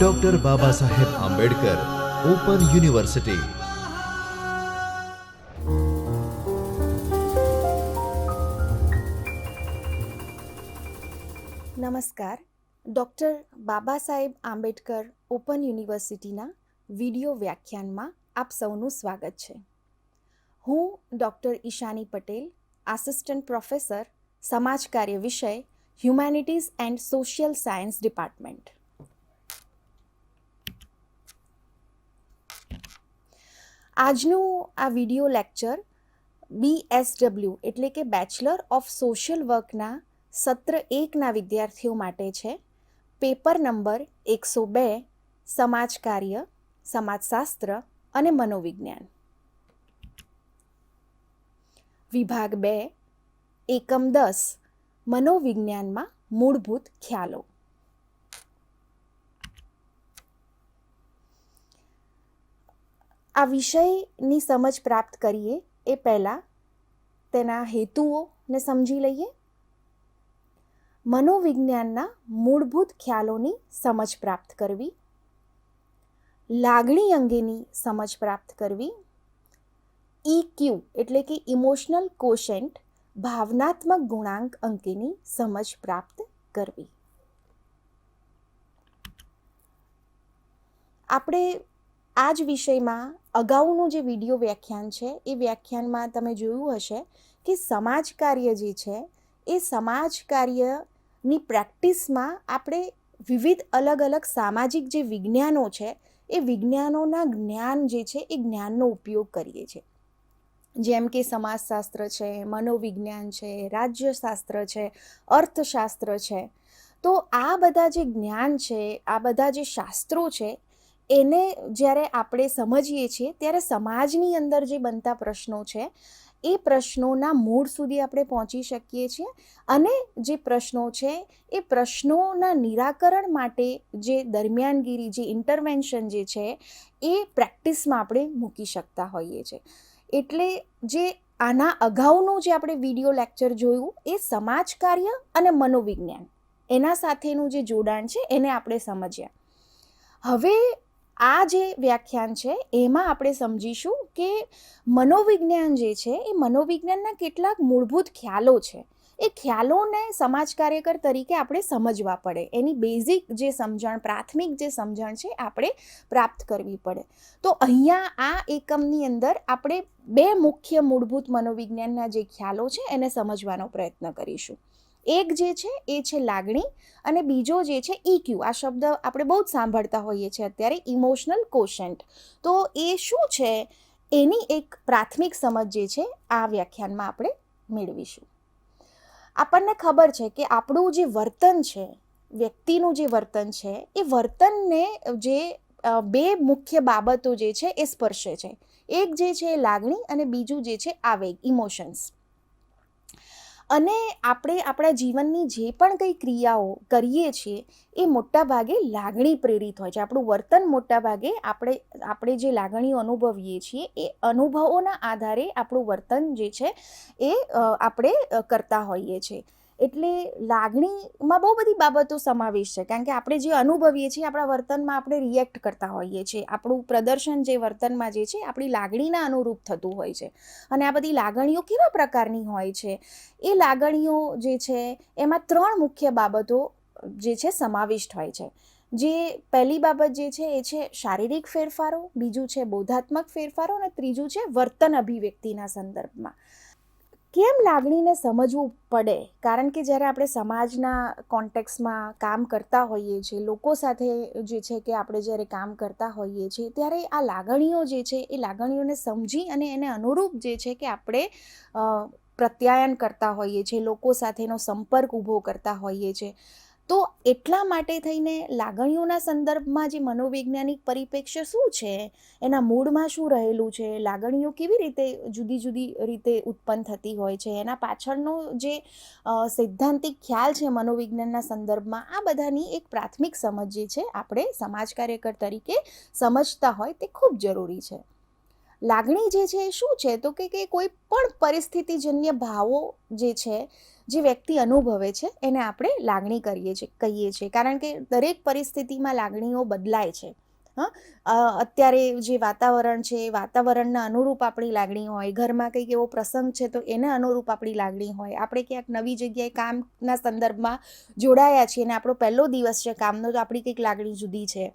Doctor Baba Saheb Ambedkar open university. નમસ્કાર. Doctor Baba Saheb Ambedkar open યુનિવર્સિટીના video વ્યાખ્યાનમાં આપ સૌનું સ્વાગત છે. હું doctor Ishani Patel, assistant professor, સમાજ કાર્ય વિષય, humanities and social science department. આજનું આ વિડિયો લેક્ચર BSW એટલે કે બેચલર ઓફ સોશિયલ વર્કના સત્ર 1ના વિદ્યાર્થીઓ માટે છે. પેપર નંબર 102, સમાજ કાર્ય, સમાજશાસ્ત્ર અને મનોવિજ્ઞાન. વિભાગ 2, એકમ 10, મનોવિજ્ઞાનમાં મૂળભૂત ખ્યાલો. આ વિષયની સમજ પ્રાપ્ત કરીએ એ પહેલાં તેના હેતુઓને સમજી લઈએ. મનોવિજ્ઞાનના મૂળભૂત ખ્યાલોની સમજ પ્રાપ્ત કરવી, લાગણી અંગેની સમજ પ્રાપ્ત કરવી, EQ એટલે કે ઇમોશનલ કોશેન્ટ ભાવનાત્મક ગુણાંક અંકેની સમજ પ્રાપ્ત કરવી. આપણે આ જ વિષયમાં અગાઉનું જે વિડિયો વ્યાખ્યાન છે એ વ્યાખ્યાનમાં તમે જોયું હશે કે સમાજ કાર્ય જે છે એ સમાજ કાર્યની પ્રેક્ટિસમાં આપણે વિવિધ અલગ અલગ સામાજિક જે વિજ્ઞાનો છે એ વિજ્ઞાનોના જ્ઞાન જે છે એ જ્ઞાનનો ઉપયોગ કરીએ છીએ. જેમ કે સમાજશાસ્ત્ર છે, મનોવિજ્ઞાન છે, રાજ્યશાસ્ત્ર છે, અર્થશાસ્ત્ર છે. તો આ બધા જે જ્ઞાન છે, આ બધા જે શાસ્ત્રો છે એને જ્યારે આપણે સમજીએ છીએ ત્યારે સમાજની અંદર જે બનતા પ્રશ્નો છે એ પ્રશ્નોના મૂળ સુધી આપણે પહોંચી શકીએ છીએ અને જે પ્રશ્નો છે એ પ્રશ્નોના નિરાકરણ માટે જે દરમિયાનગીરી, જે ઇન્ટરવેન્શન જે છે એ પ્રેક્ટિસમાં આપણે મૂકી શકતા હોઈએ છીએ. એટલે જે આના અગાઉનું જે આપણે વિડિયો લેક્ચર જોયું એ સમાજ કાર્ય અને મનોવિજ્ઞાન એના સાથેનું જે જોડાણ છે એને આપણે સમજ્યા. હવે આ જે વ્યાખ્યાન છે એમાં આપણે સમજીશું કે મનોવિજ્ઞાન જે છે એ મનોવિજ્ઞાનના કેટલાક મૂળભૂત ખ્યાલો છે. એ ખ્યાલોને સમાજ કાર્યકર તરીકે આપણે સમજવા પડે. એની બેઝિક જે સમજણ, પ્રાથમિક જે સમજણ છે આપણે પ્રાપ્ત કરવી પડે. તો અહીંયા આ એકમની અંદર આપણે 2 મુખ્ય મૂળભૂત મનોવિજ્ઞાનના જે ખ્યાલો છે એને સમજવાનો પ્રયત્ન કરીશું. એક જે છે એ છે લાગણી અને બીજો જે છે EQ. આ શબ્દ આપણે બહુ જ સાંભળતા હોઈએ છીએ અત્યારે, ઇમોશનલ કોશેન્ટ. તો એ શું છે એની એક પ્રાથમિક સમજ જે છે આ વ્યાખ્યાનમાં આપણે મેળવીશું. આપણને ખબર છે કે આપણું જે વર્તન છે, વ્યક્તિનું જે વર્તન છે એ વર્તનને જે 2 મુખ્ય બાબતો જે છે એ સ્પર્શે છે. એક જે છે લાગણી અને બીજું જે છે આવેગ, ઇમોશન્સ. અને આપણે આપણા જીવનની જે પણ કંઈ ક્રિયાઓ કરીએ છીએ એ મોટાભાગે લાગણી પ્રેરિત હોય છે. આપણું વર્તન મોટાભાગે આપણે જે લાગણીઓ અનુભવીએ છીએ એ અનુભવોના આધારે આપણું વર્તન જે છે એ આપણે કરતા હોઈએ છીએ. એટલે લાગણીમાં બહુ બધી બાબતો સમાવેશ છે, કારણ કે આપણે જે અનુભવીએ છીએ આપણા વર્તનમાં આપણે રિએક્ટ કરતા હોઈએ છીએ. આપણું પ્રદર્શન જે વર્તનમાં જે છે આપણી લાગણીના અનુરૂપ થતું હોય છે. અને આ બધી લાગણીઓ કેવા પ્રકારની હોય છે? એ લાગણીઓ જે છે એમાં 3 મુખ્ય બાબતો જે છે સમાવિષ્ટ હોય છે. જે પહેલી બાબત જે છે એ છે શારીરિક ફેરફારો, બીજું છે બોધાત્મક ફેરફારો અને ત્રીજું છે વર્તન અભિવ્યક્તિના સંદર્ભમાં. કેમ લાગણીને સમજવું પડે? કારણ કે જ્યારે આપણે સમાજના કોન્ટેક્સમાં કામ કરતા હોઈએ છીએ, લોકો સાથે જે છે કે આપણે જ્યારે કામ કરતા હોઈએ છીએ ત્યારે આ લાગણીઓ જે છે એ લાગણીઓને સમજી અને એને અનુરૂપ જે છે કે આપણે પ્રત્યાયન કરતા હોઈએ છીએ, લોકો સાથેનો સંપર્ક ઊભો કરતા હોઈએ છીએ. તો એટલા માટે થઈને લાગણીઓના સંદર્ભમાં જે મનોવૈજ્ઞાનિક પરિપ્રેક્ષ્ય શું છે, એના મૂળમાં શું રહેલું છે, લાગણીઓ કેવી રીતે જુદી જુદી રીતે ઉત્પન્ન થતી હોય છે, એના પાછળનો જે સૈદ્ધાંતિક ખ્યાલ છે મનોવિજ્ઞાનના સંદર્ભમાં, આ બધાની એક પ્રાથમિક સમજ જે છે આપણે સમાજ કાર્યકર તરીકે સમજતા હોય તે ખૂબ જરૂરી છે. લાગણી જે છે એ શું છે? તો કે કોઈ પણ પરિસ્થિતિજન્ય ભાવો જે છે, જે વ્યક્તિ અનુભવે છે એને આપણે લાગણી કહીએ છીએ, કારણ કે દરેક પરિસ્થિતિમાં લાગણીઓ બદલાય છે. અત્યારે જે વાતાવરણ છે એ વાતાવરણના અનુરૂપ આપણી લાગણી હોય, ઘરમાં કંઈક એવો પ્રસંગ છે તો એને અનુરૂપ આપણી લાગણી હોય, આપણે ક્યાંક નવી જગ્યાએ કામના સંદર્ભમાં જોડાયા છીએ અને આપણો પહેલો દિવસ છે કામનો, તો આપણી કંઈક લાગણી જુદી છે.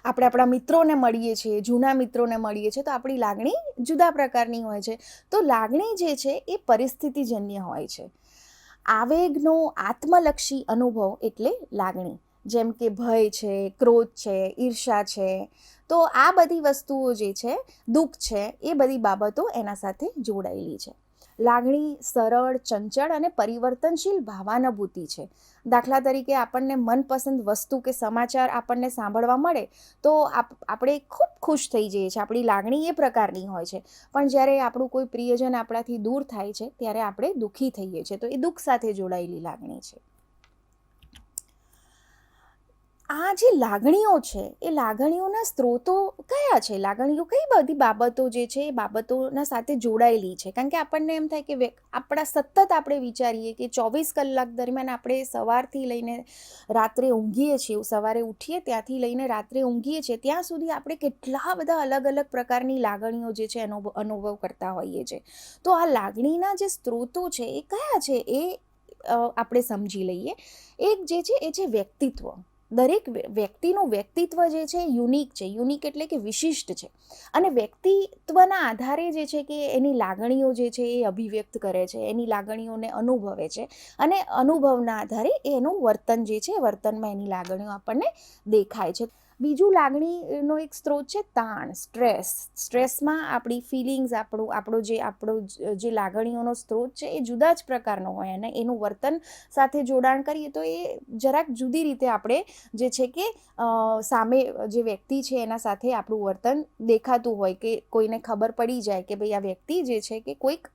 આપણે આપણા મિત્રોને મળીએ છીએ, જૂના મિત્રોને મળીએ છીએ, તો આપણી લાગણી જુદા પ્રકારની હોય છે. તો લાગણી જે છે એ પરિસ્થિતિજન્ય હોય છે. આવેગનો આત્મલક્ષી અનુભવ એટલે લાગણી, જેમ કે ભય છે, ક્રોધ છે, ઈર્ષા છે. તો આ બધી વસ્તુઓ જે છે, દુઃખ છે, એ બધી બાબતો એના સાથે જોડાયેલી છે. લાગણી સરળ, ચંચળ અને પરિવર્તનશીલ ભાવાનુભૂતિ છે. દાખલા તરીકે આપણને મનપસંદ વસ્તુ કે સમાચાર આપણને સાંભળવા મળે તો આપણે ખૂબ ખુશ થઈ જઈએ છીએ, આપણી લાગણી એ પ્રકારની હોય છે. પણ જ્યારે આપણું કોઈ પ્રિયજન આપણાથી દૂર થાય છે ત્યારે આપણે દુઃખી થઈએ છીએ, તો એ દુઃખ સાથે જોડાયેલી લાગણી છે. આ જે લાગણીઓ છે એ લાગણીઓના સ્ત્રોતો કયા છે? લાગણીઓ કઈ બધી બાબતો જે છે એ બાબતોના સાથે જોડાયેલી છે? કારણ કે આપણને એમ થાય કે આપણે વિચારીએ કે 24 કલાક દરમિયાન આપણે સવારથી લઈને રાત્રે ઊંઘીએ છીએ, સવારે ઉઠીએ ત્યાંથી લઈને રાત્રે ઊંઘીએ છીએ, ત્યાં સુધી આપણે કેટલા બધા અલગ અલગ પ્રકારની લાગણીઓ જે છે અનુભવ કરતા હોઈએ છીએ. તો આ લાગણીના જે સ્ત્રોતો છે એ કયા છે એ આપણે સમજી લઈએ. એક જે છે એ છે વ્યક્તિત્વ. દરેક વ્યક્તિનું વ્યક્તિત્વ જે છે એ યુનિક છે. યુનિક એટલે કે વિશિષ્ટ છે. અને વ્યક્તિત્વના આધારે જે છે કે એની લાગણીઓ જે છે એ અભિવ્યક્ત કરે છે, એની લાગણીઓને અનુભવે છે, અને અનુભવના આધારે એનું વર્તન જે છે, વર્તનમાં એની લાગણીઓ આપણને દેખાય છે. બીજું લાગણીનો એક સ્ત્રોત છે તાણ, સ્ટ્રેસ. સ્ટ્રેસમાં આપણી ફિલિંગ્સ, આપણો જે લાગણીઓનો સ્ત્રોત છે એ જુદા જ પ્રકારનો હોય, અને એનું વર્તન સાથે જોડાણ કરીએ તો એ જરાક જુદી રીતે આપણે જે છે કે સામે જે વ્યક્તિ છે એના સાથે આપણું વર્તન દેખાતું હોય, કે કોઈને ખબર પડી જાય કે ભાઈ આ વ્યક્તિ જે છે કે કોઈક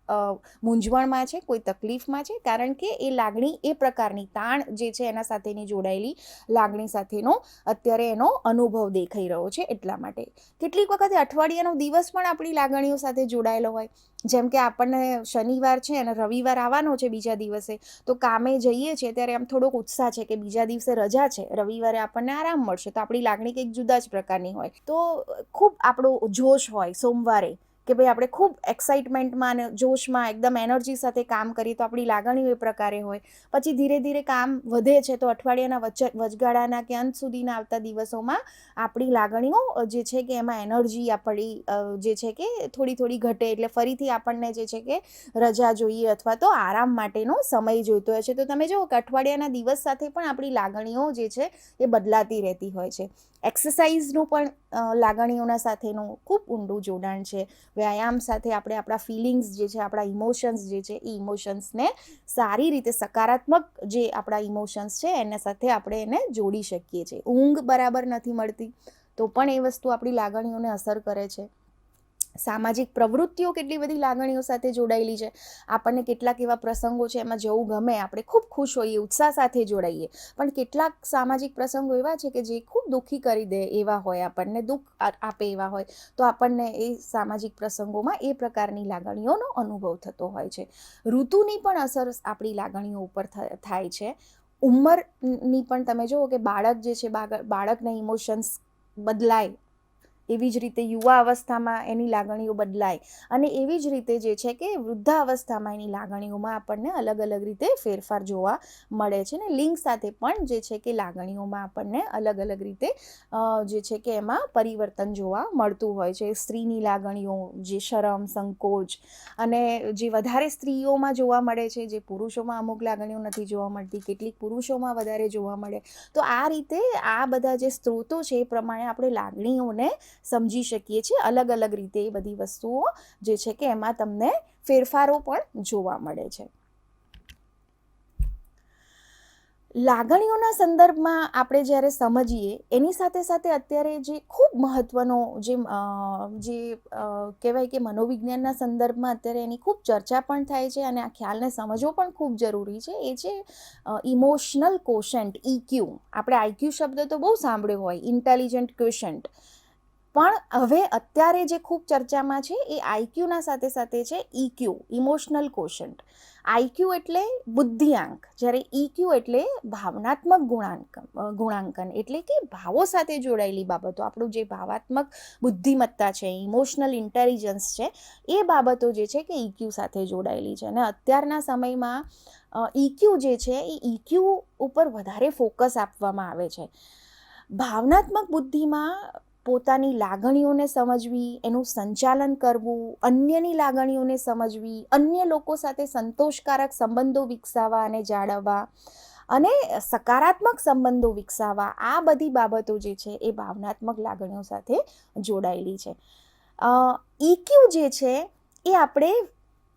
મૂંઝવણમાં છે, કોઈ તકલીફમાં છે, કારણ કે એ લાગણી એ પ્રકારની, તાણ જે છે એના સાથેની જોડાયેલી લાગણી સાથેનો અત્યારે એનો અનુભવ દેખાઈ રહ્યો છે, એટલા માટે. કેટલીક વખતે અઠવાડિયાનો દિવસ પણ આપણી લાગણીઓ સાથે જોડાયેલો હોય. જેમ કે આપણને શનિવાર છે અને રવિવાર આવવાનો છે બીજા દિવસે, તો કામે જઈએ છીએ ત્યારે આમ થોડોક ઉત્સાહ છે કે બીજા દિવસે રજા છે, રવિવારે આપણને આરામ મળશે, તો આપણી લાગણી કંઈક જુદા જ પ્રકારની હોય. તો ખૂબ આપણો જોશ હોય સોમવારે, કે ભાઈ આપણે ખૂબ એક્સાઇટમેન્ટમાં અને જોશમાં એકદમ એનર્જી સાથે કામ કરીએ, તો આપણી લાગણીઓ એ પ્રકારે હોય. પછી ધીરે ધીરે કામ વધે છે તો અઠવાડિયાના વચગાળાના કે અંત સુધીના આવતા દિવસોમાં આપણી લાગણીઓ જે છે કે એમાં એનર્જી આપણી જે છે કે થોડી ઘટે, એટલે ફરીથી આપણને જે છે કે રજા જોઈએ અથવા તો આરામ માટેનો સમય જોઈતો હોય છે. તો તમે જુઓ કે અઠવાડિયાના દિવસ સાથે પણ આપણી લાગણીઓ જે છે એ બદલાતી રહેતી હોય છે. એક્સરસાઇઝનું પણ લાગણીઓના સાથેનું ખૂબ ઊંડું જોડાણ છે. વ્યાયામ સાથે આપણે આપણા ફિલિંગ્સ જે છે, આપણા ઇમોશન્સ જે છે, એ ઇમોશન્સને સારી રીતે સકારાત્મક જે આપણા ઇમોશન્સ છે એના સાથે આપણે એને જોડી શકીએ છીએ. ઊંઘ બરાબર નથી મળતી તો પણ એ વસ્તુ આપણી લાગણીઓને અસર કરે છે. સામાજિક પ્રવૃત્તિઓ કેટલી બધી લાગણીઓ સાથે જોડાયેલી છે. આપણને કેટલાક એવા પ્રસંગો છે એમાં જવું ગમે, આપણે ખૂબ ખુશ હોઈએ, ઉત્સાહ સાથે જોડાઈએ, પણ કેટલાક સામાજિક પ્રસંગો એવા છે કે જે ખૂબ દુઃખી કરી દે એવા હોય, આપણને દુઃખ આપે એવા હોય, તો આપણને એ સામાજિક પ્રસંગોમાં એ પ્રકારની લાગણીઓનો અનુભવ થતો હોય છે. ઋતુની પણ અસર આપણી લાગણીઓ ઉપર થાય છે. ઉંમરની પણ તમે જુઓ કે બાળક જે છે, બાળકના ઇમોશન્સ બદલાય, એવી જ રીતે યુવા અવસ્થામાં એની લાગણીઓ બદલાય, અને એવી જ રીતે જે છે કે વૃદ્ધાવસ્થામાં એની લાગણીઓમાં આપણને અલગ અલગ રીતે ફેરફાર જોવા મળે છે. ને લિંગ સાથે પણ જે છે કે લાગણીઓમાં આપણને અલગ અલગ રીતે જે છે કે એમાં પરિવર્તન જોવા મળતું હોય છે. સ્ત્રીની લાગણીઓ જે શરમ, સંકોચ, અને જે વધારે સ્ત્રીઓમાં જોવા મળે છે, જે પુરુષોમાં અમુક લાગણીઓ નથી જોવા મળતી, કેટલીક પુરુષોમાં વધારે જોવા મળે. તો આ રીતે આ બધા જે સ્ત્રોતો છે એ પ્રમાણે આપણે લાગણીઓને સમજી શકીએ છીએ. અલગ અલગ રીતે એ બધી વસ્તુઓ જે છે કે એમાં તમને ફેરફારો પણ જોવા મળે છે. લાગણીઓના સંદર્ભમાં આપણે જ્યારે સમજીએ, એની સાથે સાથે અત્યારે જે ખૂબ મહત્ત્વનો જે કહેવાય કે મનોવિજ્ઞાનના સંદર્ભમાં અત્યારે એની ખૂબ ચર્ચા પણ થાય છે, અને આ ખ્યાલને સમજવો પણ ખૂબ જરૂરી છે. એ છે ઇમોશનલ કોશન્ટ, EQ. આપણે IQ શબ્દ તો બહુ સાંભળ્યો હોય, ઇન્ટેલિજન્ટ ક્વોશન્ટ, પણ હવે અત્યારે જે ખૂબ ચર્ચામાં છે એ IQના સાથે સાથે છે EQ, ઇમોશનલ કોશન્ટ. આઈક્યુ એટલે બુદ્ધિઆંક, જ્યારે ઇક્યુ એટલે ભાવનાત્મક ગુણાંકન એટલે કે ભાવો સાથે જોડાયેલી બાબતો. આપણું જે ભાવાત્મક બુદ્ધિમત્તા છે, ઇમોશનલ ઇન્ટેલિજન્સ છે, એ બાબતો જે છે કે ઇક્યુ સાથે જોડાયેલી છે. અને અત્યારના સમયમાં ઇક્યુ જે છે એ ઇક્યુ ઉપર વધારે ફોકસ આપવામાં આવે છે. ભાવનાત્મક બુદ્ધિમાં પોતાની લાગણીઓને સમજવી, એનું સંચાલન કરવું, અન્યની લાગણીઓને સમજવી, અન્ય લોકો સાથે સંતોષકારક સંબંધો વિકસાવવા અને જાળવવા અને સકારાત્મક સંબંધો વિકસાવવા, આ બધી બાબતો જે છે એ ભાવનાત્મક લાગણીઓ સાથે જોડાયેલી છે. ઇક્યુ જે છે એ આપણે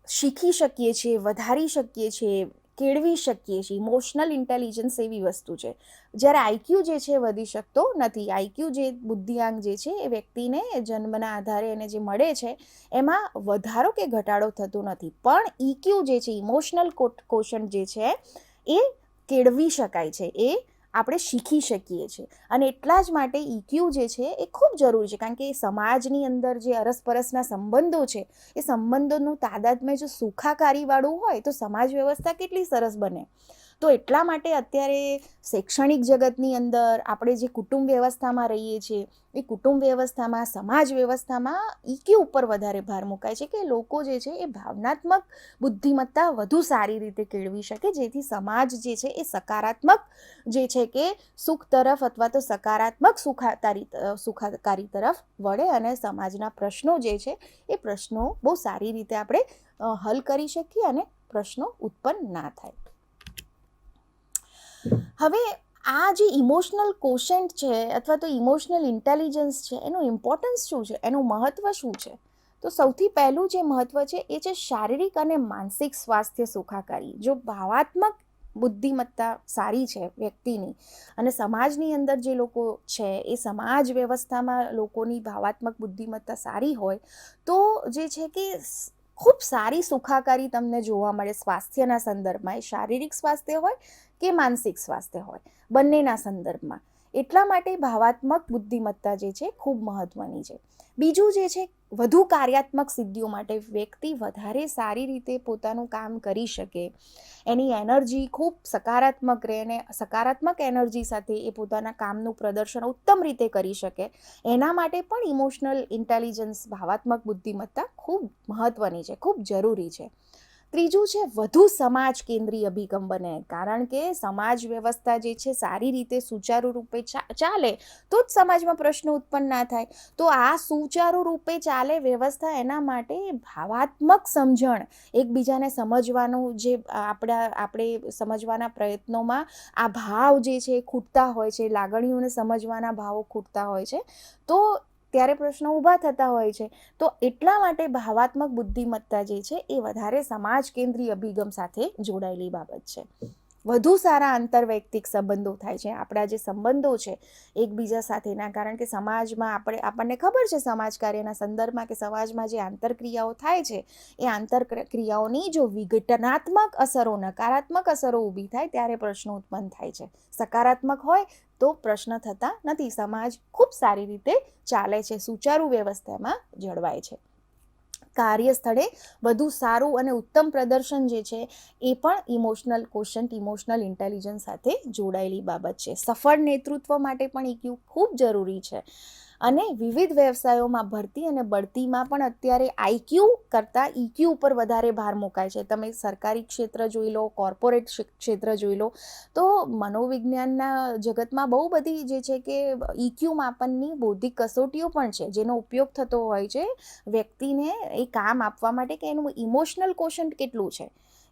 શીખી શકીએ છીએ, વધારી શકીએ છીએ, કેળવી શકીએ છીએ. ઇમોશનલ ઇન્ટેલિજન્સ એવી વસ્તુ છે, જ્યારે આઈક્યુ જે છે વધી શકતો નથી. આઈક્યુ જે બુદ્ધિઆંક જે છે એ વ્યક્તિને જન્મના આધારે એને જે મળે છે એમાં વધારો કે ઘટાડો થતો નથી. પણ ઇક્યુ જે છે, ઇમોશનલ કોશન્ટ જે છે એ કેળવી શકાય છે, એ આપણે શીખી શકીએ છીએ. અને એટલા જ માટે ઇક્યુ જે છે એ ખૂબ જરૂરી છે, કારણ કે સમાજની અંદર જે અરસપરસના સંબંધો છે એ સંબંધોનું તાદાત્મ્ય જો સુખાકારીવાળું હોય તો સમાજ વ્યવસ્થા કેટલી સરસ બને. તો એટલા માટે અત્યારે શૈક્ષણિક જગતની અંદર આપણે જે કુટુંબ વ્યવસ્થામાં રહીએ છીએ એ કુટુંબ વ્યવસ્થામાં, સમાજ વ્યવસ્થામાં ઇક્યુ ઉપર વધારે ભાર મુકાય છે કે લોકો જે છે એ ભાવનાત્મક બુદ્ધિમત્તા વધુ સારી રીતે કેળવી શકે, જેથી સમાજ જે છે એ સકારાત્મક જે છે કે સુખ તરફ અથવા તો સકારાત્મક સુખાકારી તરફ વળે અને સમાજના પ્રશ્નો જે છે એ પ્રશ્નો બહુ સારી રીતે આપણે હલ કરી શકીએ અને પ્રશ્નો ઉત્પન્ન ના થાય. હવે આ જે ઇમોશનલ કોશન્ટ છે અથવા તો ઇમોશનલ ઇન્ટેલિજન્સ છે, એનું ઇમ્પોર્ટન્સ શું છે, એનું મહત્ત્વ શું છે? તો સૌથી પહેલું જે મહત્ત્વ છે એ છે શારીરિક અને માનસિક સ્વાસ્થ્ય સુખાકારી. જો ભાવાત્મક બુદ્ધિમત્તા સારી છે વ્યક્તિની અને સમાજની અંદર જે લોકો છે એ સમાજ વ્યવસ્થામાં લોકોની ભાવાત્મક બુદ્ધિમત્તા સારી હોય તો જે છે કે ખૂબ સારી સુખાકારી તમને જોવા મળે સ્વાસ્થ્યના સંદર્ભમાં. એ શારીરિક સ્વાસ્થ્ય હોય કે માનસિક સ્વાસ્થ્ય હોય, બંનેના સંદર્ભમાં. એટલા માટે ભાવાત્મક બુદ્ધિમત્તા જે છે ખૂબ મહત્ત્વની છે. બીજું જે છે, વધુ કાર્યાત્મક સિદ્ધિઓ માટે વ્યક્તિ વધારે સારી રીતે પોતાનું કામ કરી શકે, એની એનર્જી ખૂબ સકારાત્મક રહે અને સકારાત્મક એનર્જી સાથે એ પોતાના કામનું પ્રદર્શન ઉત્તમ રીતે કરી શકે, એના માટે પણ ઇમોશનલ ઇન્ટેલિજન્સ, ભાવાત્મક બુદ્ધિમત્તા ખૂબ મહત્ત્વની છે, ખૂબ જરૂરી છે. ત્રીજું છે વધુ સમાજ કેન્દ્રીય અભિગમ બને, કારણ કે સમાજ વ્યવસ્થા જે છે સારી રીતે સુચારુ રૂપે ચાલે તો જ સમાજમાં પ્રશ્નો ઉત્પન્ન ના થાય. તો આ સુચારુ રૂપે ચાલે વ્યવસ્થા, એના માટે ભાવાત્મક સમજણ, એકબીજાને સમજવાનું જે આપણે સમજવાના પ્રયત્નોમાં આ ભાવ જે છે ખૂટતા હોય છે, લાગણીઓને સમજવાના ભાવો ખૂટતા હોય છે, તો ત્યારે પ્રશ્નો ઊભા થતા હોય છે. તો એટલા માટે ભાવાત્મક બુદ્ધિમત્તા જે છે એ વધારે સમાજ કેન્દ્રીય અભિગમ સાથે જોડાયેલી બાબત છે. વધુ સારા આંતરવૈયક્તિક સંબંધો થાય છે. આપણા જે સંબંધો છે એકબીજા સાથેના, કારણ કે સમાજમાં આપણને ખબર છે સમાજ કાર્યના સંદર્ભમાં કે સમાજમાં જે આંતરક્રિયાઓ થાય છે એ આંતરક્રિયાઓની જો વિઘટનાત્મક અસરો, નકારાત્મક અસરો ઊભી થાય ત્યારે પ્રશ્નો ઉત્પન્ન થાય છે. સકારાત્મક હોય તો પ્રશ્ન થતા નથી. સમાજ ખૂબ સારી રીતે ચાલે છે, સુચારુ વ્યવસ્થામાં જળવાય છે. કાર્યસ્થળે વધુ સારું અને ઉત્તમ પ્રદર્શન જે છે એ પણ ઇમોશનલ કોશન્ટ, ઇમોશનલ ઇન્ટેલિજન્સ સાથે જોડાયેલી બાબત છે. સફળ નેતૃત્વ માટે પણ ઇક્યુ ખૂબ જરૂરી છે. અને વિવિધ વ્યવસાયોમાં ભરતી અને બઢતીમાં પણ અત્યારે આઈક્યુ કરતાં ઇક્યુ ઉપર વધારે ભાર મુકાય છે. તમે સરકારી ક્ષેત્ર જોઈ લો, કોર્પોરેટ ક્ષેત્ર જોઈ લો, તો મનોવિજ્ઞાનના જગતમાં બહુ બધી જે છે કે ઇક્યુ માપનની બૌદ્ધિક કસોટીઓ પણ છે, જેનો ઉપયોગ થતો હોય છે વ્યક્તિને એ કામ આપવા માટે કે એનું ઇમોશનલ કોશન્ટ કેટલું છે.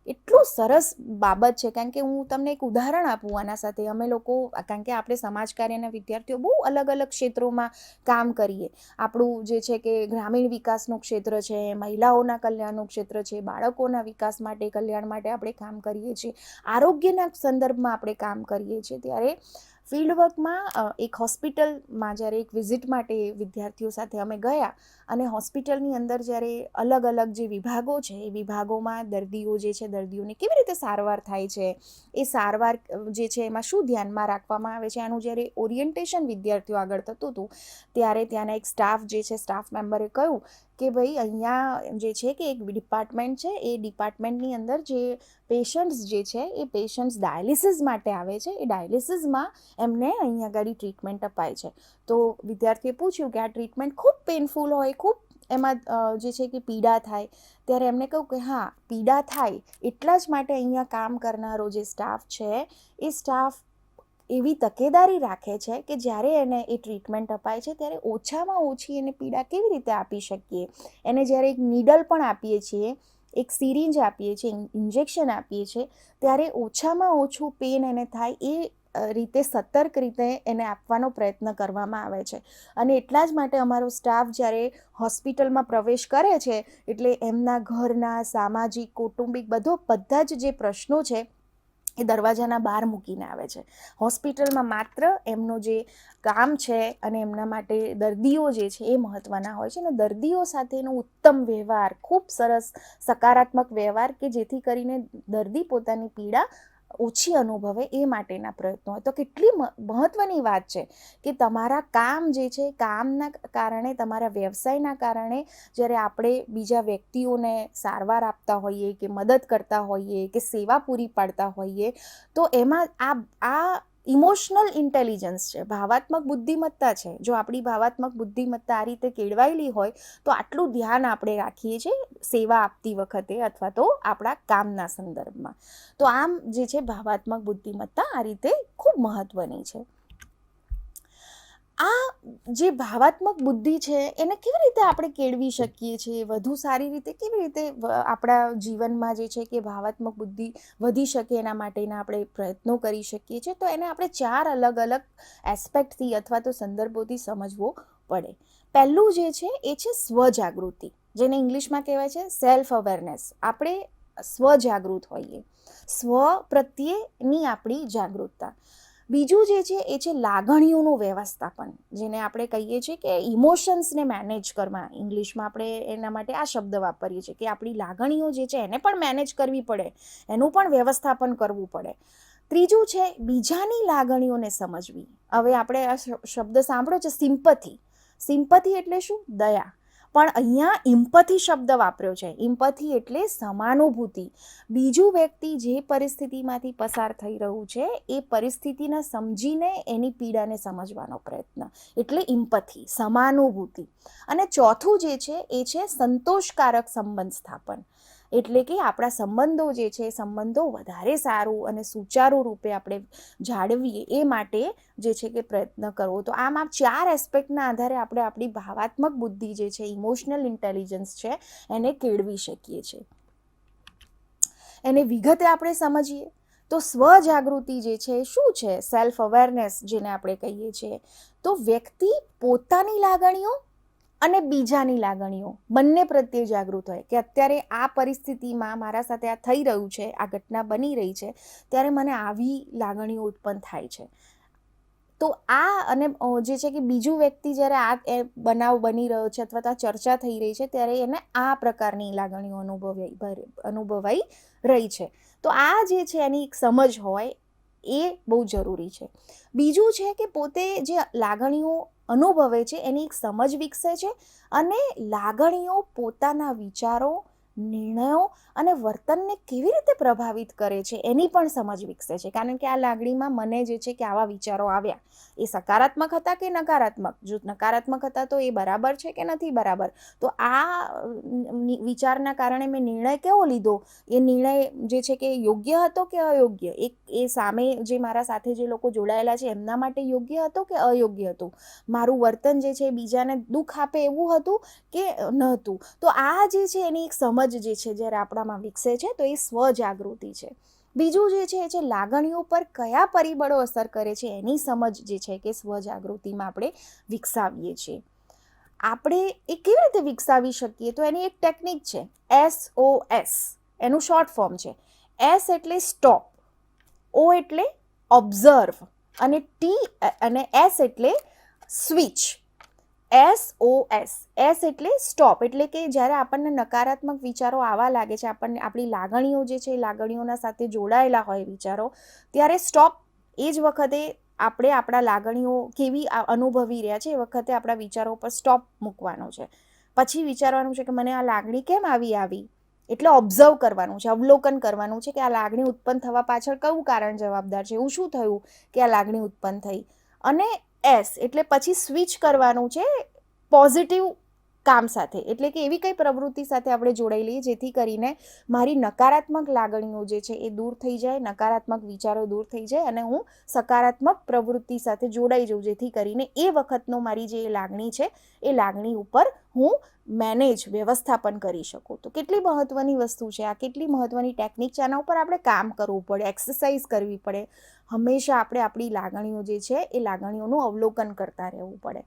એટલું સરસ બાબત છે, કારણ કે હું તમને એક ઉદાહરણ આપું આના સાથે. અમે લોકો, કારણ કે આપણે સમાજ કાર્યના વિદ્યાર્થીઓ બહુ અલગ અલગ ક્ષેત્રોમાં કામ કરીએ. આપણું જે છે કે ગ્રામીણ વિકાસનું ક્ષેત્ર છે, મહિલાઓના કલ્યાણનું ક્ષેત્ર છે, બાળકોના વિકાસ માટે, કલ્યાણ માટે આપણે કામ કરીએ છીએ, આરોગ્યના સંદર્ભમાં આપણે કામ કરીએ છીએ. ત્યારે ફિલ્ડ વર્કમાં એક હોસ્પિટલમાં જ્યારે એક વિઝિટ માટે વિદ્યાર્થીઓ સાથે અમે ગયા અને હોસ્પિટલની અંદર જ્યારે અલગ અલગ જે વિભાગો છે એ વિભાગોમાં દર્દીઓ જે છે, દર્દીઓની કેવી રીતે સારવાર થાય છે, એ સારવાર જે છે એમાં શું ધ્યાનમાં રાખવામાં આવે છે, આનું જ્યારે ઓરિએન્ટેશન વિદ્યાર્થીઓ આગળ થતું હતું ત્યારે ત્યાંના એક સ્ટાફ જે છે, સ્ટાફ મેમ્બરે કહ્યું કે ભાઈ અહીંયા જે છે કે એક ડિપાર્ટમેન્ટ છે, એ ડિપાર્ટમેન્ટની અંદર જે પેશન્ટ્સ જે છે એ પેશન્ટ્સ ડાયાલિસિસ માટે આવે છે, એ ડાયાલિસિસમાં એમને અહીંયા આગળ ટ્રીટમેન્ટ અપાય છે. તો વિદ્યાર્થીએ પૂછ્યું કે આ ટ્રીટમેન્ટ ખૂબ પેઇનફુલ હોય, ખૂબ એમાં જે છે કે પીડા થાય, ત્યારે એમને કહું કે હા, પીડા થાય એટલા જ માટે અહીંયા કામ કરનારો જે સ્ટાફ છે એ સ્ટાફ એવી તકેદારી રાખે છે કે જ્યારે એને એ ટ્રીટમેન્ટ અપાય છે ત્યારે ઓછામાં ઓછી એને પીડા કેવી રીતે આપી શકીએ. એને જ્યારે એક નીડલ પણ આપીએ છીએ, એક સિરિંજ આપીએ છીએ, ઇન્જેક્શન આપીએ છીએ, ત્યારે ઓછામાં ઓછું પેન એને થાય એ રીતે સતર્ક રીતે એને આપવાનો પ્રયત્ન કરવામાં આવે છે. અને એટલા જ માટે અમારો સ્ટાફ જ્યારે હોસ્પિટલમાં પ્રવેશ કરે છે એટલે એમના ઘરના, સામાજિક, કૌટુંબિક બધા જ જે પ્રશ્નો છે એ દરવાજાના બહાર મૂકીને આવે છે. હોસ્પિટલમાં માત્ર એમનું જે કામ છે અને એમના માટે દર્દીઓ જે છે એ મહત્ત્વના હોય છે, અને દર્દીઓ સાથેનો ઉત્તમ વ્યવહાર, ખૂબ સરસ સકારાત્મક વ્યવહાર કે જેથી કરીને દર્દી પોતાની પીડા ઓછી અનુભવે એ માટેના પ્રયત્નો હોય. તો કેટલી મહત્ત્વની વાત છે કે તમારા કામ જે છે, કામના કારણે, તમારા વ્યવસાયના કારણે જ્યારે આપણે બીજા વ્યક્તિઓને સારવાર આપતા હોઈએ કે મદદ કરતા હોઈએ કે સેવા પૂરી પાડતા હોઈએ, તો એમાં આ ઇમોશનલ ઇન્ટેલિજન્સ છે, ભાવાત્મક બુદ્ધિમત્તા છે. જો આપણી ભાવાત્મક બુદ્ધિમત્તા આ રીતે કેળવાયેલી હોય તો આટલું ધ્યાન આપણે રાખીએ છીએ સેવા આપતી વખતે અથવા તો આપણા કામના સંદર્ભમાં. તો આમ જે છે ભાવાત્મક બુદ્ધિમત્તા આ રીતે ખૂબ મહત્ત્વની છે. આ જે ભાવાત્મક બુદ્ધિ છે એને કેવી રીતે આપણે કેળવી શકીએ છીએ, વધુ સારી રીતે કેવી રીતે આપણા જીવનમાં જે છે કે ભાવાત્મક બુદ્ધિ વધી શકે એના માટેના આપણે પ્રયત્નો કરી શકીએ છીએ. તો એને આપણે 4 અલગ અલગ એસ્પેક્ટથી અથવા તો સંદર્ભોથી સમજવો પડે. પહેલું જે છે એ છે સ્વજાગૃતિ, જેને ઇંગ્લિશમાં કહેવાય છે સેલ્ફ અવેરનેસ. આપણે સ્વજાગૃત હોઈએ, સ્વ પ્રત્યેની આપણી જાગૃતતા. બીજું જે છે એ છે લાગણીઓનું વ્યવસ્થાપન, જેને આપણે કહીએ છીએ કે ઇમોશન્સને મેનેજ કરવા. ઇંગ્લિશમાં આપણે એના માટે આ શબ્દ વાપરીએ છીએ કે આપણી લાગણીઓ જે છે એને પણ મેનેજ કરવી પડે, એનું પણ વ્યવસ્થાપન કરવું પડે. ત્રીજું છે બીજાની લાગણીઓને સમજવી. હવે આપણે આ શબ્દ સાંભળ્યો છે સિમ્પથી. સિમ્પથી એટલે શું? દયા. પણ અહીંયા ઇમ્પથી શબ્દ વાપર્યો છે. ઇમ્પથી એટલે સમાનુભૂતિ. બીજું વ્યક્તિ જે પરિસ્થિતિમાંથી પસાર થઈ રહ્યું છે એ પરિસ્થિતિને સમજીને એની પીડાને સમજવાનો પ્રયત્ન, એટલે ઇમ્પથી, સમાનુભૂતિ. અને ચોથું જે છે એ છે સંતોષકારક સંબંધ સ્થાપન. એટલે કે આપણા સંબંધો જે છે એ સંબંધો વધારે સારું અને સુચારુ રૂપે આપણે જાળવીએ એ માટે જે છે કે પ્રયત્ન કરવો. તો આમ 4 એસ્પેક્ટના આધારે આપણે આપણી ભાવાત્મક બુદ્ધિ જે છે, ઇમોશનલ ઇન્ટેલિજન્સ છે, એને કેળવી શકીએ છીએ. એને વિગતે આપણે સમજીએ તો સ્વજાગૃતિ જે છે શું છે? સેલ્ફ અવેરનેસ જેને આપણે કહીએ છીએ. તો વ્યક્તિ પોતાની લાગણીઓ અને બીજાની લાગણીઓ બંને પ્રત્યે જાગૃત હોય કે અત્યારે આ પરિસ્થિતિમાં મારા સાથે આ થઈ રહ્યું છે, આ ઘટના બની રહી છે, ત્યારે મને આવી લાગણીઓ ઉત્પન્ન થાય છે. તો આ અને જે છે કે બીજું વ્યક્તિ જ્યારે આ બનાવ બની રહ્યો છે અથવા તો આ ચર્ચા થઈ રહી છે ત્યારે એને આ પ્રકારની લાગણીઓ અનુભવાઈ રહી છે. તો આ જે છે એની એક સમજ હોય એ બહુ જરૂરી છે. બીજું છે કે પોતે જે લાગણીઓ અનુભવે છે એની એક સમજ વિકસે છે અને લાગણીઓ પોતાના વિચારો, નિર્ણયો અને વર્તનને કેવી રીતે પ્રભાવિત કરે છે એની પણ સમજ વિકસે છે. કારણ કે આ લાગણીમાં મને જે છે કે આવા વિચારો આવ્યા, એ સકારાત્મક હતા કે નકારાત્મક? જો નકારાત્મક હતા તો એ બરાબર છે કે નથી બરાબર? તો આ વિચારના કારણે મેં નિર્ણય કેવો લીધો? એ નિર્ણય જે છે કે યોગ્ય હતો કે અયોગ્ય? એ સામે જે મારા સાથે જે લોકો જોડાયેલા છે એમના માટે યોગ્ય હતો કે અયોગ્ય હતું? મારું વર્તન જે છે બીજાને દુઃખ આપે એવું હતું કે નહોતું? તો આ જે છે એની એક સમજ જે છે જ્યારે આપણામાં વિકસે છે તો એ સ્વજાગૃતિ છે. બીજું જે છે એ છે લાગણીઓ પર કયા પરિબળો અસર કરે છે એની સમજ જે છે કે સ્વજાગૃતિમાં આપણે વિકસાવીએ છીએ. આપણે એ કેવી રીતે વિકસાવી શકીએ? તો એની એક ટેકનિક છે SOS. એનું શોર્ટ ફોર્મ છે. S એટલે સ્ટોપ, O એટલે ઓબ્ઝર્વ અને S એટલે સ્વિચ. SOS. S એટલે સ્ટોપ, એટલે કે જ્યારે આપણને નકારાત્મક વિચારો આવવા લાગે છે, આપણને આપણી લાગણીઓ જે છે એ લાગણીઓના સાથે જોડાયેલા હોય વિચારો, ત્યારે સ્ટોપ. એ જ વખતે આપણે આપણા લાગણીઓ કેવી અનુભવી રહ્યા છે એ વખતે આપણા વિચારો પર સ્ટોપ મૂકવાનો છે. પછી વિચારવાનું છે કે મને આ લાગણી કેમ આવી. એટલે ઓબ્ઝર્વ કરવાનું છે, અવલોકન કરવાનું છે કે આ લાગણી ઉત્પન્ન થવા પાછળ કયું કારણ જવાબદાર છે, એવું શું થયું કે આ લાગણી ઉત્પન્ન થઈ. અને એસ એટલે પછી સ્વિચ કરવાનું છે પોઝિટિવ કામ સાથે, એટલે કે એવી કઈ પ્રવૃત્તિ સાથે આપણે જોડાઈ લઈએ જેથી કરીને મારી નકારાત્મક લાગણીઓ જે છે એ દૂર થઈ જાય, નકારાત્મક વિચારો દૂર થઈ જાય અને હું સકારાત્મક પ્રવૃત્તિ સાથે જોડાઈ જાઉં, જેથી કરીને એ વખતનો મારી જે લાગણી છે એ લાગણી ઉપર હું વ્યવસ્થાપન કરી શકું. તો કેટલી મહત્ત્વની વસ્તુ છે આ, કેટલી મહત્ત્વની ટેકનિક છે. આના ઉપર આપણે કામ કરવું પડે, એક્સરસાઇઝ કરવી પડે. હંમેશા આપણે આપણી લાગણીઓ જે છે એ લાગણીઓનું અવલોકન કરતા રહેવું પડે.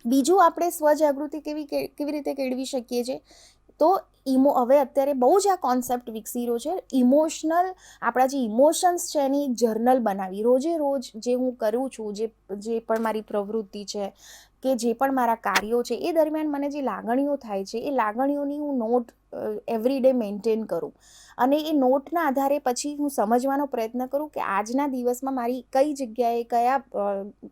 બીજું, આપણે સ્વજાગૃતિ કેવી રીતે કેળવી શકીએ છીએ? તો હવે અત્યારે બહુ જ આ કોન્સેપ્ટ વિકસી રહ્યો છે. આપણા જે ઇમોશન્સ છે એની જર્નલ બનાવી, રોજે રોજ જે હું કરું છું, જે પણ મારી પ્રવૃત્તિ છે કે જે પણ મારા કાર્યો છે એ દરમિયાન મને જે લાગણીઓ થાય છે એ લાગણીઓની હું નોટ એવરી ડે મેન્ટેન કરું. અને એ નોટના આધારે પછી હું સમજવાનો પ્રયત્ન કરું કે આજના દિવસમાં મારી કઈ જગ્યાએ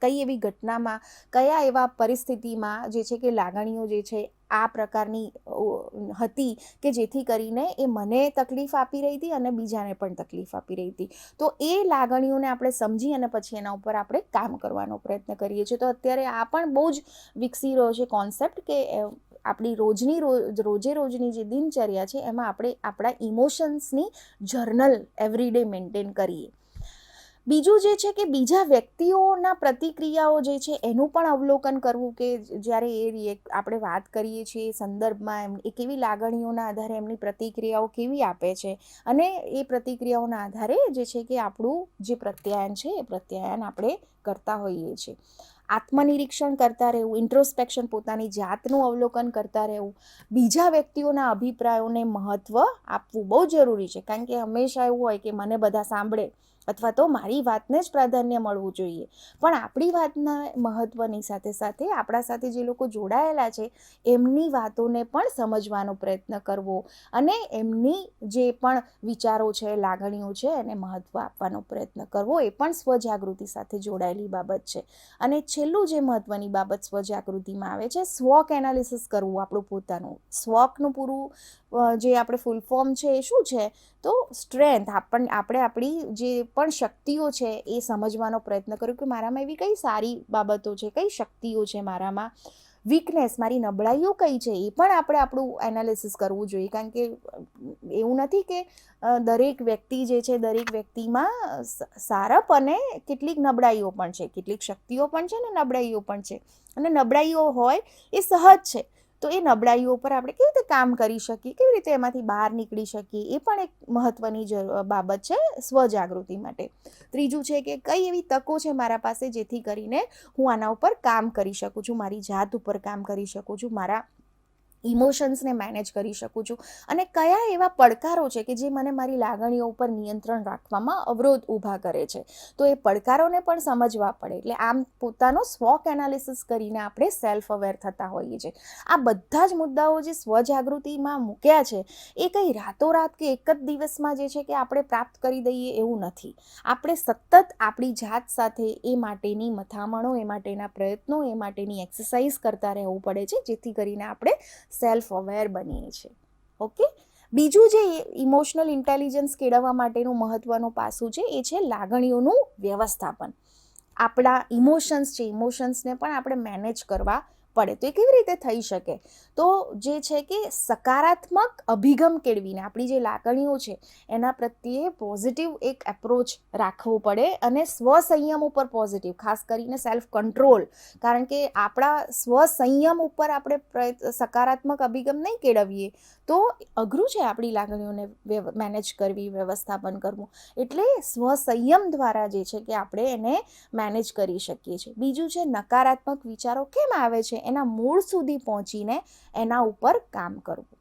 કઈ એવી ઘટનામાં, કયા એવા પરિસ્થિતિમાં જે છે કે લાગણીઓ જે છે આ પ્રકારની હતી કે જેથી કરીને એ મને તકલીફ આપી રહી હતી અને બીજાને પણ તકલીફ આપી રહી હતી. તો એ લાગણીઓને આપણે સમજી અને પછી એના ઉપર આપણે કામ કરવાનો પ્રયત્ન કરીએ છીએ. તો અત્યારે આ પણ બહુ જ વિકસી રહ્યો છે કોન્સેપ્ટ કે આપણી રોજે રોજની જે દિનચર્યા છે એમાં આપણે આપણા ઇમોશન્સની જર્નલ એવરીડે મેન્ટેન કરીએ. બીજું જે છે કે બીજા વ્યક્તિઓના પ્રતિક્રિયાઓ જે છે એનું પણ અવલોકન કરવું, કે જ્યારે આપણે વાત કરીએ છીએ સંદર્ભમાં એ કેવી લાગણીઓના આધારે એમની પ્રતિક્રિયાઓ કેવી આપે છે અને એ પ્રતિક્રિયાઓના આધારે જે છે કે આપણું જે પ્રત્યાયન છે એ પ્રત્યાયન આપણે કરતા હોઈએ છીએ. આત્મનિરીક્ષણ કરતા રહેવું, ઇન્ટ્રોસ્પેક્શન, પોતાની જાતનું અવલોકન કરતા રહેવું, બીજા વ્યક્તિઓના અભિપ્રાયોને મહત્ત્વ આપવું બહુ જરૂરી છે. કારણ કે હંમેશા એવું હોય કે મને બધા સાંભળે અથવા તો મારી વાતને જ પ્રાધાન્ય મળવું જોઈએ. પણ આપણી વાતના મહત્ત્વની સાથે સાથે આપણા સાથે જે લોકો જોડાયેલા છે એમની વાતોને પણ સમજવાનો પ્રયત્ન કરવો અને એમની જે પણ વિચારો છે, લાગણીઓ છે એને મહત્ત્વ આપવાનો પ્રયત્ન કરવો, એ પણ સ્વજાગૃતિ સાથે જોડાયેલી બાબત છે. અને છેલ્લું જે મહત્ત્વની બાબત સ્વજાગૃતિમાં આવે છે, સ્વોક એનાલિસિસ કરવું આપણું પોતાનું. સ્વોકનું પૂરું જે આપણે ફૂલ ફોર્મ છે એ શું છે? તો સ્ટ્રેન્થ. આપણે આપણી જે પણ શક્તિઓ છે એ સમજવાનો પ્રયત્ન કર્યો કે મારામાં એવી કઈ સારી બાબતો છે, કઈ શક્તિઓ છે મારામાં, વીકનેસ, મારી નબળાઈઓ કઈ છે, એ પણ આપણે આપણું એનાલિસિસ કરવું જોઈએ. કારણ કે એવું નથી કે દરેક વ્યક્તિ જે છે, દરેક વ્યક્તિમાં સારપ અને કેટલીક નબળાઈઓ પણ છે, કેટલીક શક્તિઓ પણ છે ને નબળાઈઓ પણ છે. અને નબળાઈઓ હોય એ સહજ છે. તો એ નબળાઈઓ પર આપણે કેવી રીતે કામ કરી શકીએ, કેવી રીતે એમાંથી બહાર નીકળી શકીએ, એ પણ એક મહત્ત્વની બાબત છે સ્વજાગૃતિ માટે. ત્રીજું છે કે કઈ એવી તકો છે મારા પાસે જેથી કરીને હું આના ઉપર કામ કરી શકું છું, મારી જાત ઉપર કામ કરી શકું છું, મારા ઇમોશન્સને મેનેજ કરી શકું છું. અને કયા એવા પડકારો છે કે જે મને મારી લાગણીઓ ઉપર નિયંત્રણ રાખવામાં અવરોધ ઊભા કરે છે. તો એ પડકારોને પણ સમજવા પડે. એટલે આમ પોતાનો સ્વોક એનાલિસિસ કરીને આપણે સેલ્ફ અવેર થતા હોઈએ છીએ. આ બધા જ મુદ્દાઓ જે સ્વજાગૃતિમાં મૂક્યા છે એ કંઈ રાતોરાત કે એક જ દિવસમાં જે છે કે આપણે પ્રાપ્ત કરી દઈએ એવું નથી. આપણે સતત આપણી જાત સાથે એ માટેની મથામણો, એ માટેના પ્રયત્નો, એ માટેની એક્સરસાઇઝ કરતા રહેવું પડે છે, જેથી કરીને આપણે સેલ્ફ અવેર બનીએ છીએ. ઓકે. બીજું જે ઇમોશનલ ઇન્ટેલિજન્સ કેળવવા માટેનું મહત્ત્વનું પાસું છે એ છે લાગણીઓનું વ્યવસ્થાપન. આપણા ઇમોશન્સ છે, ઇમોશન્સને પણ આપણે મેનેજ કરવા પડે. તો એ કેવી રીતે થઈ શકે? તો જે છે કે સકારાત્મક અભિગમ કેળવીને આપણી જે લાગણીઓ છે એના પ્રત્યે પોઝિટિવ એક એપ્રોચ રાખવો પડે અને સ્વસંયમ ઉપર પોઝિટિવ, ખાસ કરીને સેલ્ફ કંટ્રોલ. કારણ કે આપણા સ્વસંયમ ઉપર આપણે સકારાત્મક અભિગમ નહીં કેળવીએ તો અઘરું છે આપણી લાગણીઓને મેનેજ કરવી, વ્યવસ્થાપન કરવું. એટલે સ્વસંયમ દ્વારા જે છે કે આપણે એને મેનેજ કરી શકીએ છીએ. બીજું છે નકારાત્મક વિચારો કેમ આવે છે એના મૂળ સુધી પહોંચીને એના ઉપર કામ કરવું.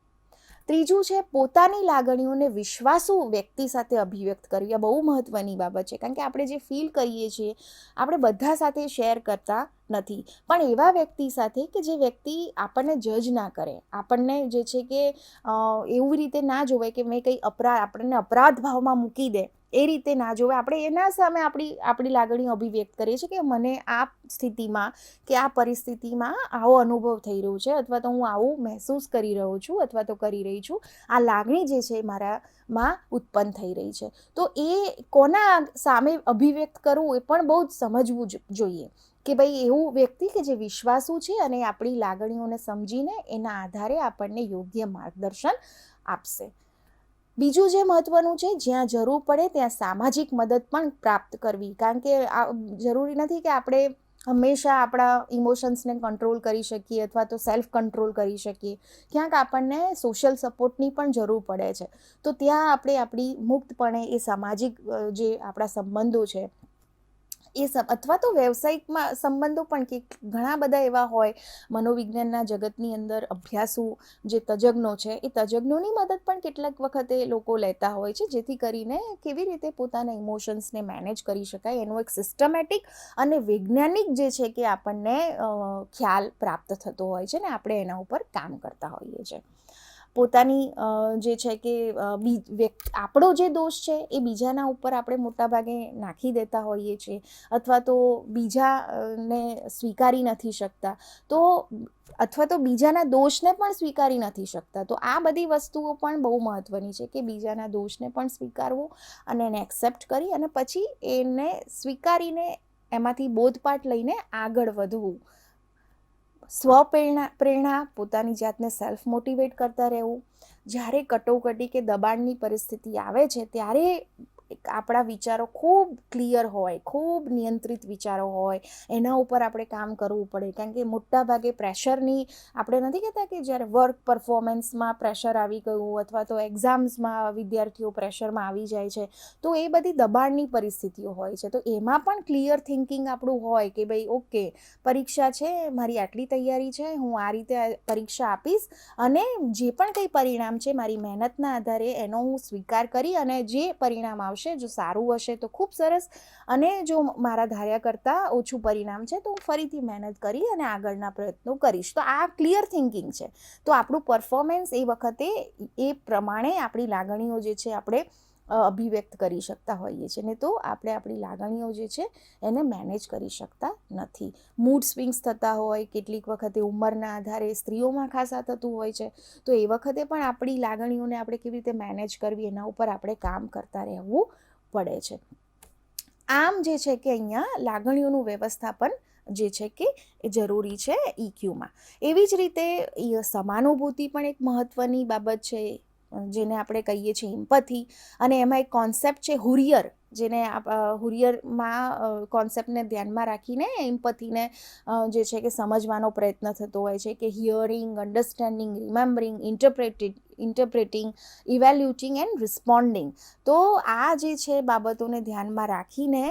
ત્રીજું છે પોતાની લાગણીઓને વિશ્વાસુ વ્યક્તિ સાથે અભિવ્યક્ત કરવી. આ બહુ મહત્ત્વની બાબત છે. કારણ કે આપણે જે ફીલ કરીએ છીએ આપણે બધા સાથે શેર કરતા નથી, પણ એવા વ્યક્તિ સાથે કે જે વ્યક્તિ આપણને જજ ના કરે, આપણને જે છે કે એવી રીતે ના જોવે કે મેં કંઈ આપણને અપરાધ ભાવમાં મૂકી દે એ રીતે ના જોવે. આપણે એના સામે આપણી લાગણીઓ અભિવ્યક્ત કરીએ છીએ કે મને આ સ્થિતિમાં કે આ પરિસ્થિતિમાં આવો અનુભવ થઈ રહ્યો છે, અથવા તો હું આવું મહેસૂસ કરી રહ્યો છું અથવા તો કરી રહી છું, આ લાગણી જે છે મારામાં ઉત્પન્ન થઈ રહી છે. તો એ કોના સામે અભિવ્યક્ત કરવું એ પણ બહુ જ સમજવું જોઈએ કે ભાઈ એવું વ્યક્તિ કે જે વિશ્વાસુ છે અને આપણી લાગણીઓને સમજીને એના આધારે આપણને યોગ્ય માર્ગદર્શન આપશે. બીજું જે મહત્ત્વનું છે, જ્યાં જરૂર પડે ત્યાં સામાજિક મદદ પણ પ્રાપ્ત કરવી. કારણ કે આ જરૂરી નથી કે આપણે હંમેશા આપણા ઇમોશન્સને કંટ્રોલ કરી શકીએ અથવા તો સેલ્ફ કંટ્રોલ કરી શકીએ. ક્યાંક આપણને સોશિયલ સપોર્ટની પણ જરૂર પડે છે. તો ત્યાં આપણે આપણી મુક્તપણે એ સામાજિક જે આપણા સંબંધો છે અથવા તો વ્યવસાયિકમાં સંબંધો પણ, કે ઘણા બધા એવા હોય મનોવિજ્ઞાનના જગતની અંદર અભ્યાસુ જે તજજ્ઞો છે, એ તજજ્ઞોની મદદ પણ કેટલાક વખતે લોકો લેતા હોય છે, જેથી કરીને કેવી રીતે પોતાના ઇમોશન્સને મેનેજ કરી શકાય એનો એક સિસ્ટમેટિક અને વૈજ્ઞાનિક જે છે કે આપણને ખ્યાલ પ્રાપ્ત થતો હોય છે ને આપણે એના ઉપર કામ કરતા હોઈએ છીએ. પોતાની જે છે કે આપણો જે દોષ છે એ બીજાના ઉપર આપણે મોટાભાગે નાખી દેતા હોઈએ છીએ, અથવા તો બીજાને સ્વીકારી નથી શકતા, તો અથવા તો બીજાના દોષને પણ સ્વીકારી નથી શકતા. તો આ બધી વસ્તુઓ પણ બહુ મહત્ત્વની છે કે બીજાના દોષને પણ સ્વીકારવું અને એને એક્સેપ્ટ કરી અને પછી એને સ્વીકારીને એમાંથી બોધપાઠ લઈને આગળ વધવું. સ્વપ્રેરણા, પોતાની જાતને સેલ્ફ મોટિવેટ કરતા રહેવું. જ્યારે કટોકટી કે દબાણની પરિસ્થિતિ આવે છે ત્યારે આપણા વિચારો ખૂબ ક્લિયર હોય, ખૂબ નિયંત્રિત વિચારો હોય, એના ઉપર આપણે કામ કરવું પડે. કારણ કે મોટાભાગે પ્રેશરની, આપણે નથી કહેતા કે જ્યારે વર્ક પરફોર્મન્સમાં પ્રેશર આવી ગયું અથવા તો એક્ઝામ્સમાં વિદ્યાર્થીઓ પ્રેશરમાં આવી જાય છે, તો એ બધી દબાણની પરિસ્થિતિઓ હોય છે. તો એમાં પણ ક્લિયર થિંકિંગ આપણું હોય કે ભાઈ ઓકે, પરીક્ષા છે, મારી આટલી તૈયારી છે, હું આ રીતે પરીક્ષા આપીશ અને જે પણ કંઈ પરિણામ છે મારી મહેનતના આધારે એનો હું સ્વીકાર કરી અને જે પરિણામ આવશે, જો સારું હશે તો ખૂબ સરસ, અને જો મારા ધાર્યા કરતાં ઓછું પરિણામ છે તો હું ફરીથી મહેનત કરી અને આગળના પ્રયત્નો કરીશ. તો આ ક્લિયર થિંકિંગ છે. તો આપણું પરફોર્મન્સ એ વખતે એ પ્રમાણે આપણી લાગણીઓ જે છે આપણે અભિવ્યક્ત કરી શકતા હોઈએ છીએ ને તો આપણે આપણી લાગણીઓ જે છે એને મેનેજ કરી શકતા નથી. મૂડ સ્વિંગ્સ થતા હોય, કેટલીક વખતે ઉંમરના આધારે સ્ત્રીઓમાં ખાસા થતું હોય છે. તો એ વખતે પણ આપણી લાગણીઓને આપણે કેવી રીતે મેનેજ કરવી એના ઉપર આપણે કામ કરતા રહેવું પડે છે. આમ જે છે કે અહીંયા લાગણીઓનું વ્યવસ્થાપન જે છે કે એ જરૂરી છે EQમાં. એવી જ રીતે સમાનુભૂતિ પણ એક મહત્ત્વની બાબત છે, જેને આપણે કહીએ છીએ એમ્પથી. અને એમાં એક કોન્સેપ્ટ છે હુરિયર, જેને હુરિયરમાં કોન્સેપ્ટને ધ્યાનમાં રાખીને એમ્પથીને જે છે કે સમજવાનો પ્રયત્ન થતો હોય છે કે hearing, understanding, remembering, interpreting, evaluating and responding. તો આ જે છે બાબતોને ધ્યાનમાં રાખીને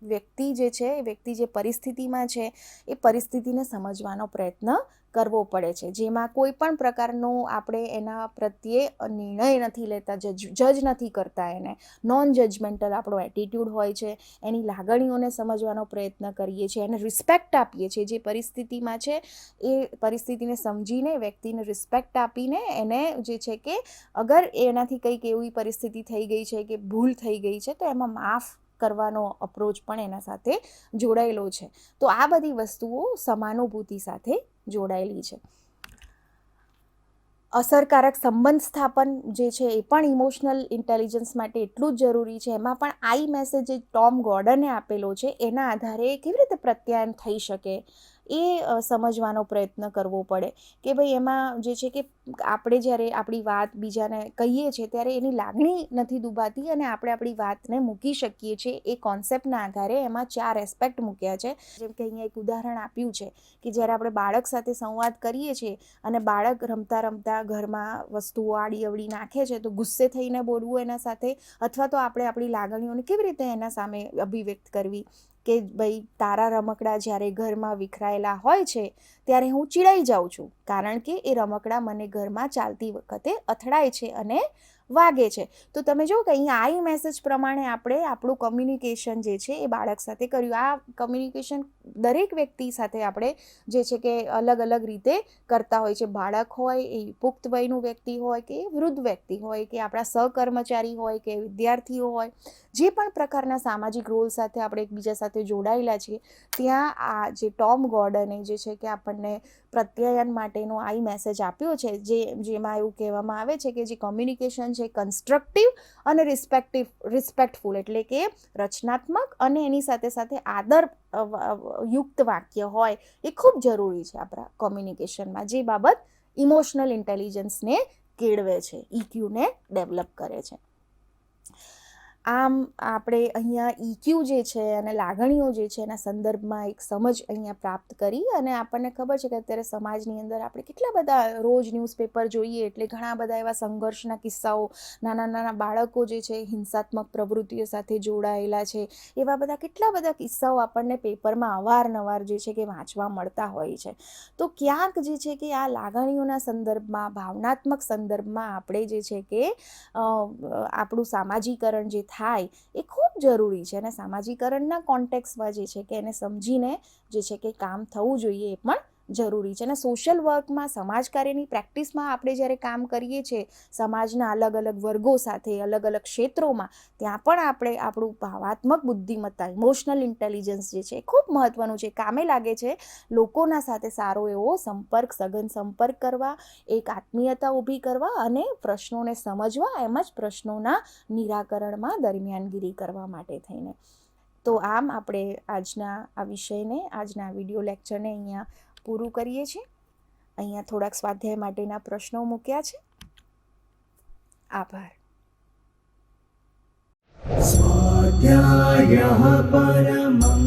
વ્યક્તિ જે પરિસ્થિતિમાં છે એ પરિસ્થિતિને સમજવાનો પ્રયત્ન કરવો પડે છે, જેમાં કોઈ પણ પ્રકારનો આપણે એના પ્રત્યે નિર્ણય નથી લેતા, જજ નથી કરતા, એને નોન જજમેન્ટલ આપણો એટીટ્યૂડ હોય છે. એની લાગણીઓને સમજવાનો પ્રયત્ન કરીએ છીએ, એને રિસ્પેક્ટ આપીએ છીએ. જે પરિસ્થિતિમાં છે એ પરિસ્થિતિને સમજીને વ્યક્તિને રિસ્પેક્ટ આપીને એને જે છે કે અગર એનાથી કંઈક એવી પરિસ્થિતિ થઈ ગઈ છે કે ભૂલ થઈ ગઈ છે તો એમાં માફ કરવાનો અપ્રોચ પણ એના સાથે જોડાયેલો છે. તો આ બધી વસ્તુઓ સમાનુભૂતિ સાથે જોડાયેલી છે. અસરકારક સંબંધ સ્થાપન જે છે એ પણ ઇમોશનલ ઇન્ટેલિજન્સ માટે એટલું જ જરૂરી છે. એમાં પણ આઈ મેસેજ જે ટોમ ગોર્ડને આપેલો છે એના આધારે કેવી રીતે પ્રત્યાયન થઈ શકે એ સમજવાનો પ્રયત્ન કરવો પડે કે ભાઈ એમાં જે છે કે આપણે જ્યારે આપણી વાત બીજાને કહીએ છીએ ત્યારે એની લાગણી નથી દુભાતી અને આપણે આપણી વાતને મૂકી શકીએ છીએ. એ કોન્સેપ્ટના આધારે એમાં 4 એસ્પેક્ટ મૂક્યા છે. જેમ કે અહીંયા એક ઉદાહરણ આપ્યું છે કે જ્યારે આપણે બાળક સાથે સંવાદ કરીએ છીએ અને બાળક રમતા રમતા ઘરમાં વસ્તુઓ આડી અવડી નાખે છે તો ગુસ્સે થઈને બોલવું એના સાથે, અથવા તો આપણે આપણી લાગણીઓને કેવી રીતે એના સામે અભિવ્યક્ત કરવી કે ભાઈ તારા રમકડા જ્યારે ઘરમાં વિખરાયેલા હોય છે ત્યારે હું ચીડાઈ જાઉં છું, કારણ કે એ રમકડા મને ઘરમાં ચાલતી વખતે અથડાય છે અને વાગે છે. તો તમે જુઓ કે અહીંયા આઈ મેસેજ પ્રમાણે આપણે આપણું કમ્યુનિકેશન જે છે એ બાળક સાથે કર્યું. આ કમ્યુનિકેશન દરેક વ્યક્તિ સાથે આપણે જે છે કે અલગ અલગ રીતે કરતા હોય છે. બાળક હોય, એ પુખ્ત વયનું વ્યક્તિ હોય, કે વૃદ્ધ વ્યક્તિ હોય, કે આપણા સહકર્મચારી હોય, કે વિદ્યાર્થીઓ હોય, જે પણ પ્રકારના સામાજિક રોલ સાથે આપણે એકબીજા સાથે જોડાયેલા છીએ, ત્યાં આ જે ટોમ ગોર્ડને જે છે કે આપણને પ્રત્યાયન માટેનો આઈ મેસેજ આપ્યો છે, જેમાં એવું કહેવામાં આવે છે કે જે કમ્યુનિકેશન છે કન્સ્ટ્રક્ટિવ અને રિસ્પેક્ટફુલ, એટલે કે રચનાત્મક અને એની સાથે સાથે આદર યુક્ત વાક્ય હોય એ ખૂબ જરૂરી છે આપણા કોમ્યુનિકેશનમાં, જે બાબત ઇમોશનલ ઇન્ટેલિજન્સને કેળવે છે, ઇક્યુને ડેવલપ કરે છે. આમ આપણે અહીંયા ઇક્યુ જે છે અને લાગણીઓ જે છે એના સંદર્ભમાં એક સમજ અહીંયા પ્રાપ્ત કરી. અને આપણને ખબર છે કે અત્યારે સમાજની અંદર આપણે કેટલા બધા રોજ ન્યૂઝપેપર જોઈએ એટલે ઘણા બધા એવા સંઘર્ષના કિસ્સાઓ, નાના નાના બાળકો જે છે હિંસાત્મક પ્રવૃત્તિઓ સાથે જોડાયેલા છે, એવા બધા કેટલા બધા કિસ્સાઓ આપણને પેપરમાં અવારનવાર જે છે કે વાંચવા મળતા હોય છે. તો ક્યાંક જે છે કે આ લાગણીઓના સંદર્ભમાં, ભાવનાત્મક સંદર્ભમાં આપણે જે છે કે આપણું સામાજિકરણ જે થાય એ ખૂબ જરૂરી છે. અને સામાજિકરણના કોન્ટેક્સમાં જે છે કે એને સમજીને જે છે કે કામ થવું જોઈએ એ પણ જરૂરી છે. અને સોશિયલ વર્કમાં, સમાજ કાર્યની પ્રેક્ટિસમાં આપણે જ્યારે કામ કરીએ છીએ સમાજના અલગ અલગ વર્ગો સાથે, અલગ અલગ ક્ષેત્રોમાં, ત્યાં પણ આપણે આપણું ભાવાત્મક બુદ્ધિમત્તા, ઇમોશનલ ઇન્ટેલિજન્સ જે છે એ ખૂબ મહત્ત્વનું છે, કામે લાગે છે. લોકોના સાથે સારો એવો સંપર્ક, સઘન સંપર્ક કરવા, એક આત્મીયતા ઊભી કરવા અને પ્રશ્નોને સમજવા, એમ જ પ્રશ્નોના નિરાકરણમાં દરમિયાનગીરી કરવા માટે થઈને. તો આમ આપણે આજના આ વિષયને, આજના વિડીયો લેક્ચરને અહીંયા પૂરું કરીએ છીએ. અહીંયા થોડાક સ્વાધ્યાય માટેના પ્રશ્નો મૂક્યા છે. આભાર. स्वाध्यायः परमं